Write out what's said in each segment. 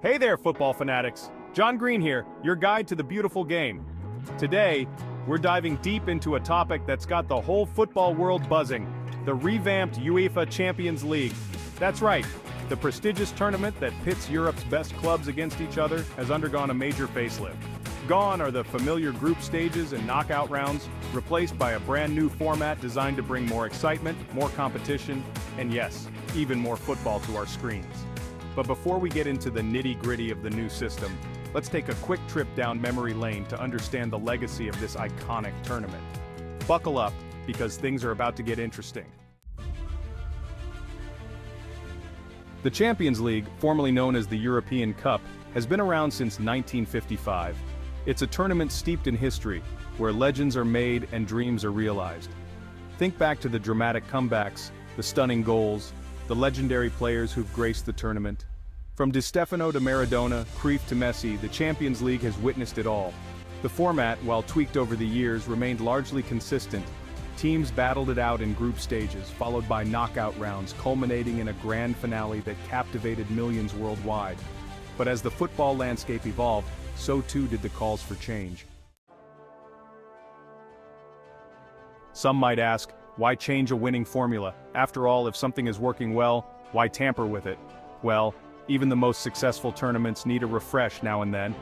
Hey there, football fanatics. John Green here, your guide to the beautiful game. Today, we're diving deep into a topic that's got the whole football world buzzing, the revamped UEFA Champions League. That's right, the prestigious tournament that pits Europe's best clubs against each other has undergone a major facelift. Gone are the familiar group stages and knockout rounds, replaced by a brand new format designed to bring more excitement, more competition, and yes, even more football to our screens. But before we get into the nitty-gritty of the new system, let's take a quick trip down memory lane to understand the legacy of this iconic tournament. Buckle up, because things are about to get interesting. The Champions League, formerly known as the European Cup, has been around since 1955. It's a tournament steeped in history, where legends are made and dreams are realized. Think back to the dramatic comebacks, the stunning goals, the legendary players who've graced the tournament. From Di Stefano to Maradona, Cruyff to Messi, the Champions League has witnessed it all. The format, while tweaked over the years, remained largely consistent. Teams battled it out in group stages, followed by knockout rounds, culminating in a grand finale that captivated millions worldwide. But as the football landscape evolved, so too did the calls for change. Some might ask, why change a winning formula? After all, if something is working well, why tamper with it? Well, even the most successful tournaments need a refresh now and then.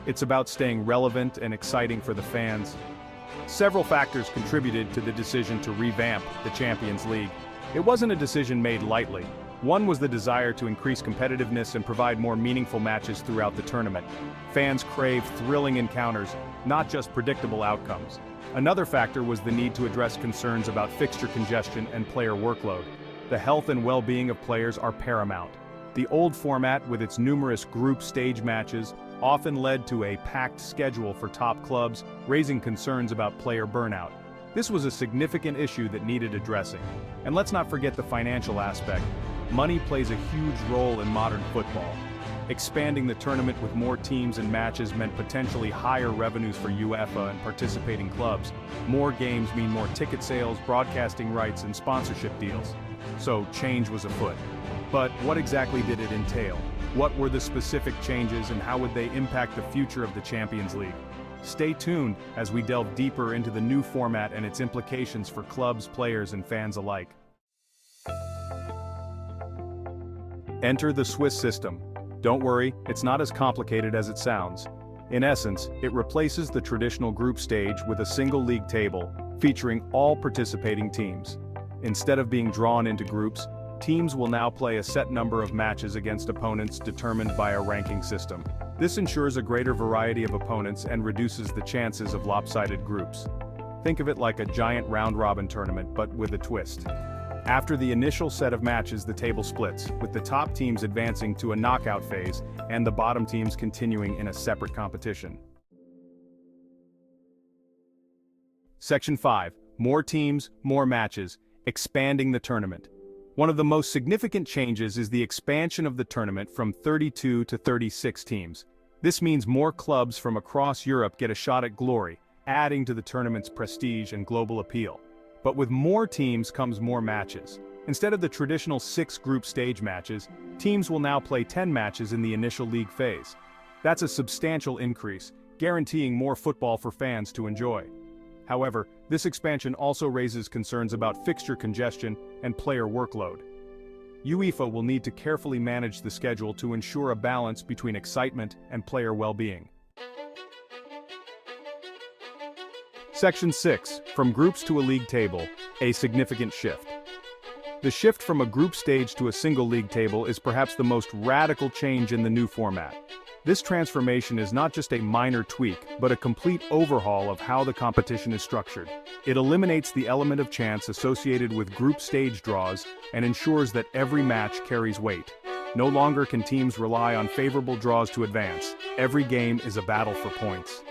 It's about staying relevant and exciting for the fans. Several factors contributed to the decision to revamp the Champions League. It wasn't a decision made lightly. One was the desire to increase competitiveness and provide more meaningful matches throughout the tournament. Fans crave thrilling encounters, not just predictable outcomes. Another factor was the need to address concerns about fixture congestion and player workload. The health and well-being of players are paramount. The old format, with its numerous group stage matches, often led to a packed schedule for top clubs, raising concerns about player burnout. This was a significant issue that needed addressing. And let's not forget the financial aspect. Money plays a huge role in modern football. Expanding the tournament with more teams and matches meant potentially higher revenues for UEFA and participating clubs. More games mean more ticket sales, broadcasting rights, and sponsorship deals. So change was afoot. But what exactly did it entail? What were the specific changes and how would they impact the future of the Champions League? Stay tuned as we delve deeper into the new format and its implications for clubs, players, and fans alike. Enter the Swiss system. Don't worry, it's not as complicated as it sounds. In essence, it replaces the traditional group stage with a single league table, featuring all participating teams. Instead of being drawn into groups, teams will now play a set number of matches against opponents determined by a ranking system. This ensures a greater variety of opponents and reduces the chances of lopsided groups. Think of it like a giant round-robin tournament, but with a twist. After the initial set of matches, the table splits, with the top teams advancing to a knockout phase and the bottom teams continuing in a separate competition. Section 5. More teams, more matches, expanding the tournament. One of the most significant changes is the expansion of the tournament from 32 to 36 teams. This means more clubs from across Europe get a shot at glory, adding to the tournament's prestige and global appeal. But with more teams comes more matches. Instead of the traditional 6 group stage matches, teams will now play 10 matches in the initial league phase. That's a substantial increase, guaranteeing more football for fans to enjoy. However, this expansion also raises concerns about fixture congestion and player workload. UEFA will need to carefully manage the schedule to ensure a balance between excitement and player well-being. Section 6. From groups to a league table, a significant shift. The shift from a group stage to a single league table is perhaps the most radical change in the new format. This transformation is not just a minor tweak, but a complete overhaul of how the competition is structured. It eliminates the element of chance associated with group stage draws and ensures that every match carries weight. No longer can teams rely on favorable draws to advance. Every game is a battle for points.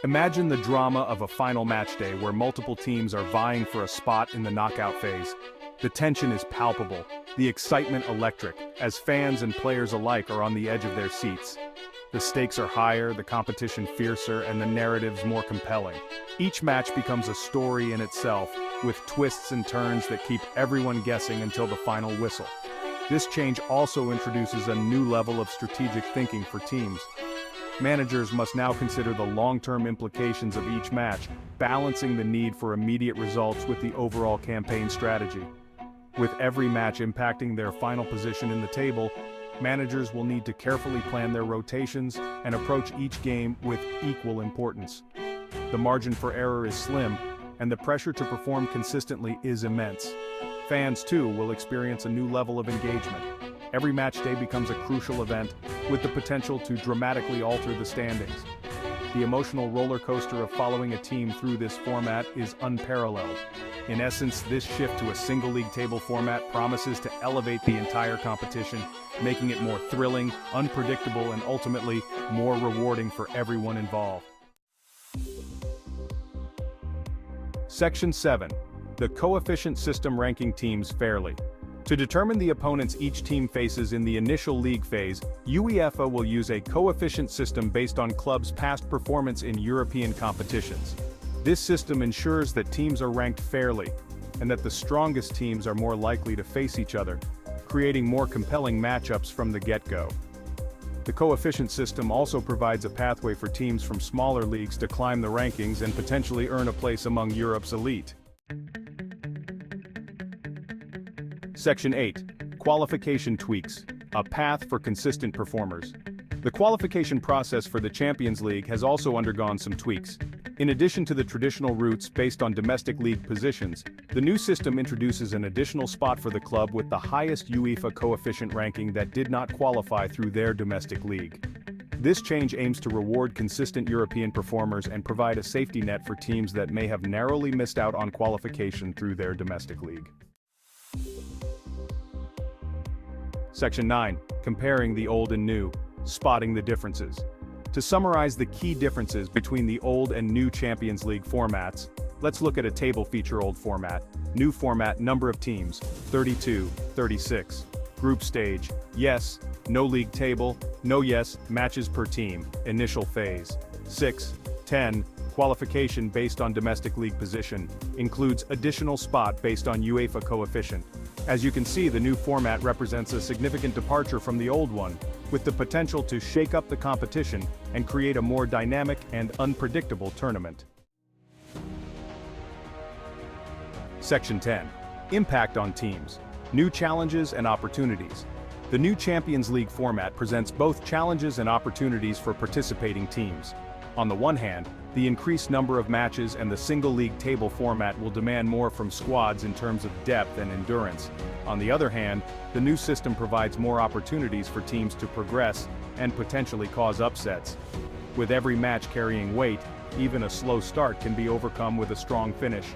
Imagine the drama of a final match day where multiple teams are vying for a spot in the knockout phase. The tension is palpable, the excitement electric, as fans and players alike are on the edge of their seats. The stakes are higher, the competition fiercer, and the narratives more compelling. Each match becomes a story in itself, with twists and turns that keep everyone guessing until the final whistle. This change also introduces a new level of strategic thinking for teams. Managers must now consider the long-term implications of each match, balancing the need for immediate results with the overall campaign strategy. With every match impacting their final position in the table, managers will need to carefully plan their rotations and approach each game with equal importance. The margin for error is slim, and the pressure to perform consistently is immense. Fans, too, will experience a new level of engagement. Every match day becomes a crucial event, with the potential to dramatically alter the standings. The emotional roller coaster of following a team through this format is unparalleled. In essence, this shift to a single league table format promises to elevate the entire competition, making it more thrilling, unpredictable, and ultimately more rewarding for everyone involved. Section 7. The coefficient system ranking teams fairly. To determine the opponents each team faces in the initial league phase, UEFA will use a coefficient system based on clubs' past performance in European competitions. This system ensures that teams are ranked fairly, and that the strongest teams are more likely to face each other, creating more compelling matchups from the get-go. The coefficient system also provides a pathway for teams from smaller leagues to climb the rankings and potentially earn a place among Europe's elite. Section 8. Qualification tweaks. A path for consistent performers. The qualification process for the Champions League has also undergone some tweaks. In addition to the traditional routes based on domestic league positions, the new system introduces an additional spot for the club with the highest UEFA coefficient ranking that did not qualify through their domestic league. This change aims to reward consistent European performers and provide a safety net for teams that may have narrowly missed out on qualification through their domestic league. Section 9. Comparing the old and new. Spotting the differences. To summarize the key differences between the old and new Champions League formats, let's look at a table feature. Old format. New format. Number of teams, 32, 36. Group stage, yes, no league table, no yes, matches per team, initial phase. 6, 10. Qualification based on domestic league position, includes additional spot based on UEFA coefficient. As you can see, the new format represents a significant departure from the old one, with the potential to shake up the competition and create a more dynamic and unpredictable tournament. Section 10. Impact on teams. New challenges and opportunities. The new Champions League format presents both challenges and opportunities for participating teams. On the one hand, the increased number of matches and the single league table format will demand more from squads in terms of depth and endurance. On the other hand, the new system provides more opportunities for teams to progress and potentially cause upsets. With every match carrying weight, even a slow start can be overcome with a strong finish.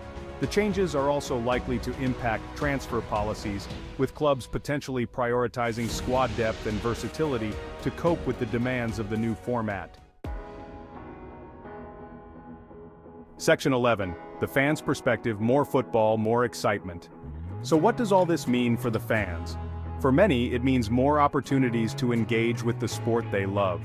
The changes are also likely to impact transfer policies, with clubs potentially prioritizing squad depth and versatility to cope with the demands of the new format. Section 11. The fans' perspective. More football, more excitement. So what does all this mean for the fans? For many, it means more opportunities to engage with the sport they love.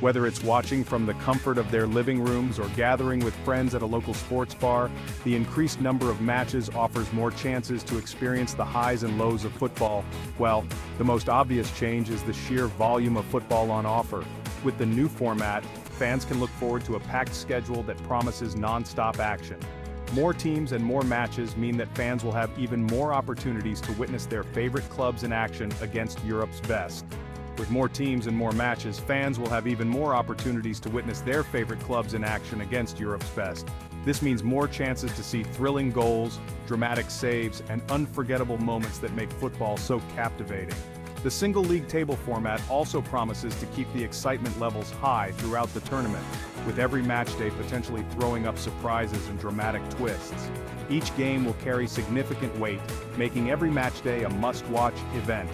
Whether it's watching from the comfort of their living rooms or gathering with friends at a local sports bar, the increased number of matches offers more chances to experience the highs and lows of football. Well, the most obvious change is the sheer volume of football on offer. With the new format, fans can look forward to a packed schedule that promises non-stop action. More teams and more matches mean that fans will have even more opportunities to witness their favorite clubs in action against Europe's best. With more teams and more matches, fans will have even more opportunities to witness their favorite clubs in action against Europe's best. This means more chances to see thrilling goals, dramatic saves, and unforgettable moments that make football so captivating. The single league table format also promises to keep the excitement levels high throughout the tournament, with every match day potentially throwing up surprises and dramatic twists. Each game will carry significant weight, making every match day a must-watch event.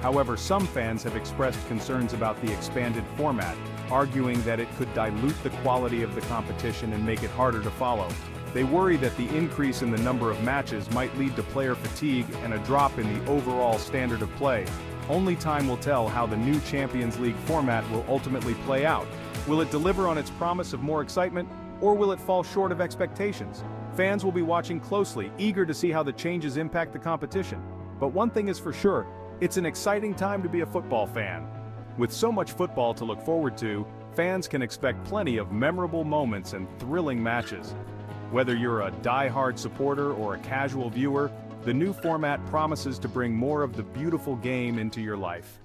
However, some fans have expressed concerns about the expanded format, arguing that it could dilute the quality of the competition and make it harder to follow. They worry that the increase in the number of matches might lead to player fatigue and a drop in the overall standard of play. Only time will tell how the new Champions League format will ultimately play out. Will it deliver on its promise of more excitement, or will it fall short of expectations? Fans will be watching closely, eager to see how the changes impact the competition. But one thing is for sure, It's an exciting time to be a football fan. With so much football to look forward to, fans can expect plenty of memorable moments and thrilling matches. Whether you're a die-hard supporter or a casual viewer, the new format promises to bring more of the beautiful game into your life.